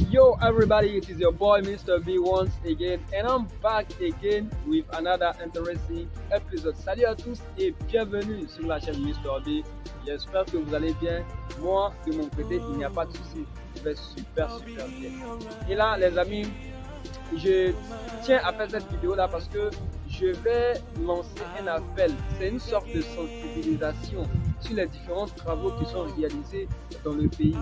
Yo everybody, it is your boy Mr. B once again and I'm back again with another interesting episode. Salut à tous et bienvenue sur la chaîne Mr. B. J'espère que vous allez bien. Moi, de mon côté, il n'y a pas de souci. Je vais super bien. Et là, les amis, je tiens à faire cette vidéo là parce que je vais lancer un appel. C'est une sorte de sensibilisation sur les différents travaux qui sont réalisés dans le pays.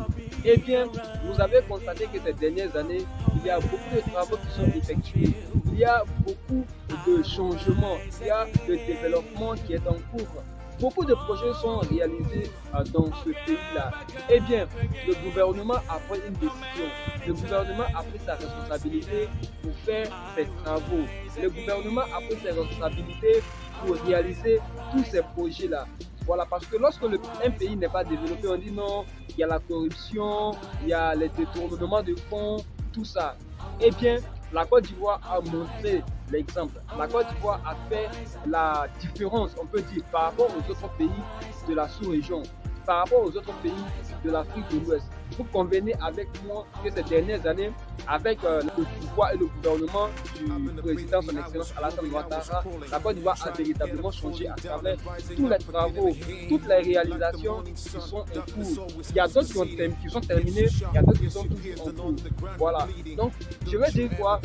Eh bien, vous avez constaté que ces dernières années, il y a beaucoup de travaux qui sont effectués. Il y a beaucoup de changements, il y a de développement qui est en cours. Beaucoup de projets sont réalisés dans ce pays-là. Eh bien, le gouvernement a pris une décision. Le gouvernement a pris sa responsabilité pour faire ses travaux. Le gouvernement a pris ses responsabilités pour réaliser tous ces projets-là. Voilà, parce que lorsque un pays n'est pas développé, on dit non, il y a la corruption, il y a les détournements de fonds, tout ça. Eh bien, la Côte d'Ivoire a montré l'exemple. La Côte d'Ivoire a fait la différence, on peut dire, par rapport aux autres pays de la sous-région, par rapport aux autres pays de l'Afrique de l'Ouest. Vous convenez avec moi que ces dernières années, avec le pouvoir et le gouvernement du président, son excellence Alassane Ouattara, la Côte d'Ivoire a véritablement changé à travers tous les travaux, toutes les réalisations qui sont en cours. Il y a d'autres qui sont terminés, il y a d'autres qui sont toujours en cours. Voilà. Donc, je veux dire quoi?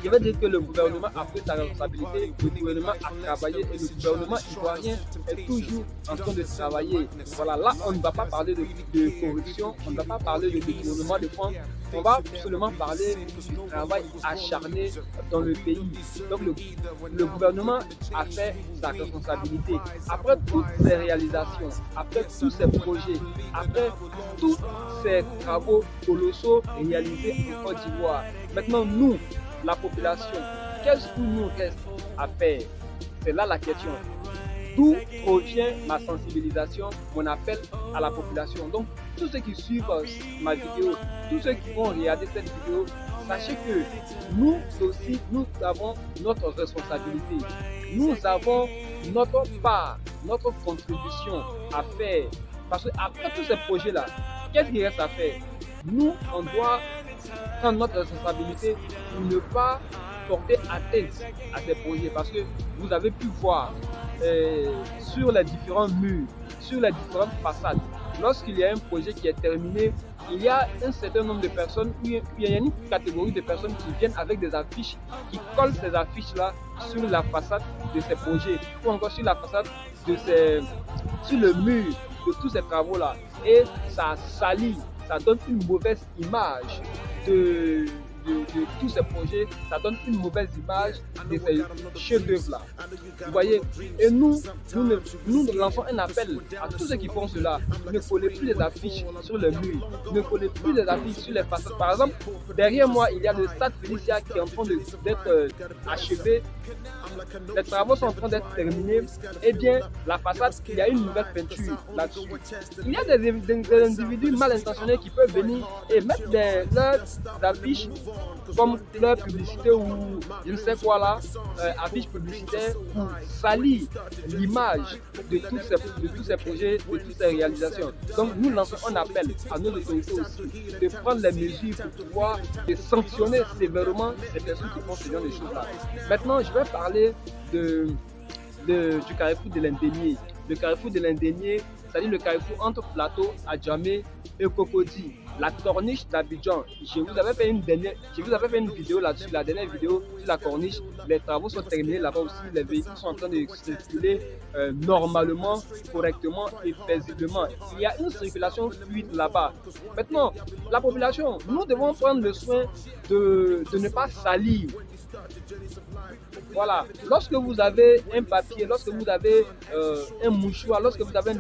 Je veux dire que le gouvernement a pris sa responsabilité, le gouvernement a travaillé et le gouvernement ivoirien est toujours en train de travailler. Voilà, là, on ne va pas parler de corruption, on ne va pas parler de détournement de fonds, on va seulement parler du travail acharné dans le pays. Donc le gouvernement a fait sa responsabilité. Après toutes ces réalisations, après tous ces projets, après tous ces travaux colossaux réalisés en Côte d'Ivoire, maintenant nous, la population, qu'est-ce qu'il nous reste à faire? C'est là la question. D'où provient ma sensibilisation, mon appel à la population. Donc, tous ceux qui suivent ma vidéo, tous ceux qui vont regarder cette vidéo, sachez que nous aussi, nous avons notre responsabilité. Nous avons notre part, notre contribution à faire. Parce qu'après tous ces projets-là, qu'est-ce qu'il reste à faire? Nous, on doit prendre notre responsabilité pour ne pas porter atteinte à ces projets. Parce que vous avez pu voir sur les différents murs, sur les différentes façades, lorsqu'il y a un projet qui est terminé, il y a un certain nombre de personnes, il y a une catégorie de personnes qui viennent avec des affiches, qui collent ces affiches-là sur la façade de ces projets, ou encore sur la façade sur le mur de tous ces travaux-là. Et ça salit, ça donne une mauvaise image de tous ces projets, ça donne une mauvaise image de ces chefs-d'œuvre-là. Vous voyez, et nous lançons un appel à tous ceux qui font cela. Ne collez plus les affiches sur le mur, ne collez plus les affiches sur les façades. Par exemple, derrière moi, il y a le stade Félicia qui est en train d'être achevé. Les travaux sont en train d'être terminés. Eh bien, la façade, il y a une nouvelle peinture là-dessus. Il y a des individus mal intentionnés qui peuvent venir et mettre leurs affiches comme leur publicité ou je ne sais quoi là, affiche publicitaire pour salir l'image de tous ces projets, de toutes ces réalisations. Donc nous lançons un appel à nos autorités aussi de prendre les mesures pour pouvoir sanctionner sévèrement ces personnes qui font ce genre de choses là. Maintenant je vais parler du carrefour de l'Indénié. Le carrefour de l'Indénié, c'est-à-dire le carrefour entre Plateau, Adjamé et Cocody. La corniche d'Abidjan, je vous avais fait une vidéo là-dessus, la dernière vidéo sur la corniche. Les travaux sont terminés là-bas aussi, les véhicules sont en train de circuler normalement, correctement et paisiblement. Il y a une circulation fluide là-bas. Maintenant, la population, nous devons prendre le soin de ne pas salir. Voilà, lorsque vous avez un papier, lorsque vous avez un mouchoir, lorsque vous avez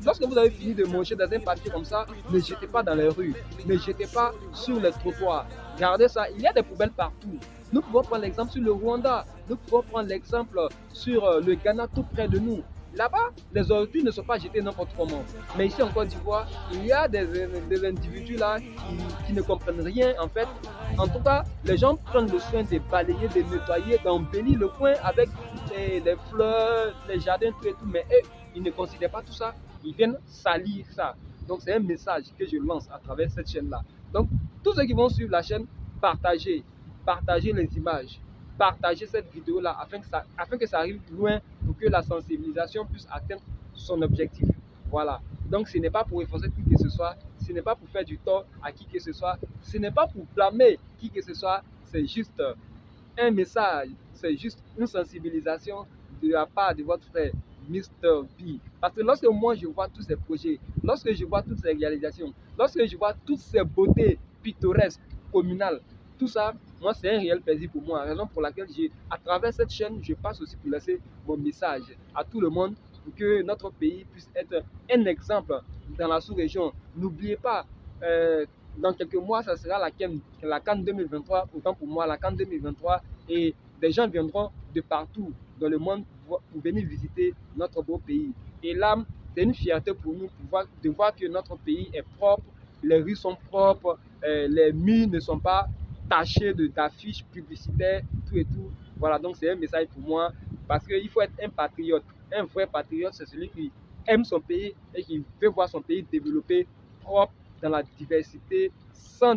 lorsque vous avez fini de manger dans un papier comme ça, ne jetez pas dans les rues, ne jetez pas sur les trottoirs. Regardez ça, il y a des poubelles partout. Nous pouvons prendre l'exemple sur le Rwanda, nous pouvons prendre l'exemple sur le Ghana tout près de nous. Là-bas, les ordures ne sont pas jetées n'importe comment. Mais ici en Côte d'Ivoire, il y a des individus là qui ne comprennent rien en fait. En tout cas, les gens prennent le soin de balayer, de nettoyer, d'embellir le coin avec les fleurs, les jardins, tout et tout. Mais eux, ils ne considèrent pas tout ça. Ils viennent salir ça. Donc c'est un message que je lance à travers cette chaîne-là. Donc, tous ceux qui vont suivre la chaîne, partagez les images, partagez cette vidéo-là afin que ça arrive loin pour que la sensibilisation puisse atteindre son objectif. Voilà. Donc, ce n'est pas pour efforcer qui que ce soit, ce n'est pas pour faire du tort à qui que ce soit, ce n'est pas pour blâmer qui que ce soit, c'est juste un message, c'est juste une sensibilisation de la part de votre frère Mr. B. Parce que lorsque moi je vois tous ces projets, lorsque je vois toutes ces réalisations, lorsque je vois toutes ces beautés pittoresques, communales, tout ça, moi c'est un réel plaisir pour moi. Raison pour laquelle à travers cette chaîne, je passe aussi pour laisser mon message à tout le monde pour que notre pays puisse être un exemple dans la sous-région. N'oubliez pas, dans quelques mois, ça sera la CAN 2023, autant pour moi, la CAN 2023, et des gens viendront de partout dans le monde pour venir visiter notre beau pays. Et là, c'est une fierté pour nous de voir que notre pays est propre, les rues sont propres, les murs ne sont pas tachés d'affiches publicitaires, tout et tout. Voilà, donc c'est un message pour moi, parce qu'il faut être un patriote. Un vrai patriote, c'est celui qui aime son pays et qui veut voir son pays développé, propre, dans la diversité, sans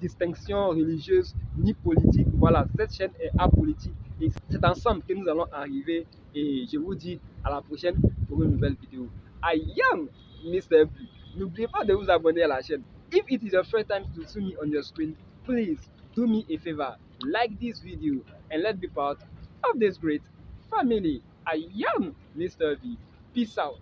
distinction religieuse ni politique. Voilà, cette chaîne est apolitique et c'est ensemble que nous allons arriver. Et je vous dis à la prochaine pour une nouvelle vidéo. I am Mr. B. N'oubliez pas de vous abonner à la chaîne. If it is your first time to see me on your screen, please do me a favor, like this video and let's be part of this great family. I am Mr. B. Peace out.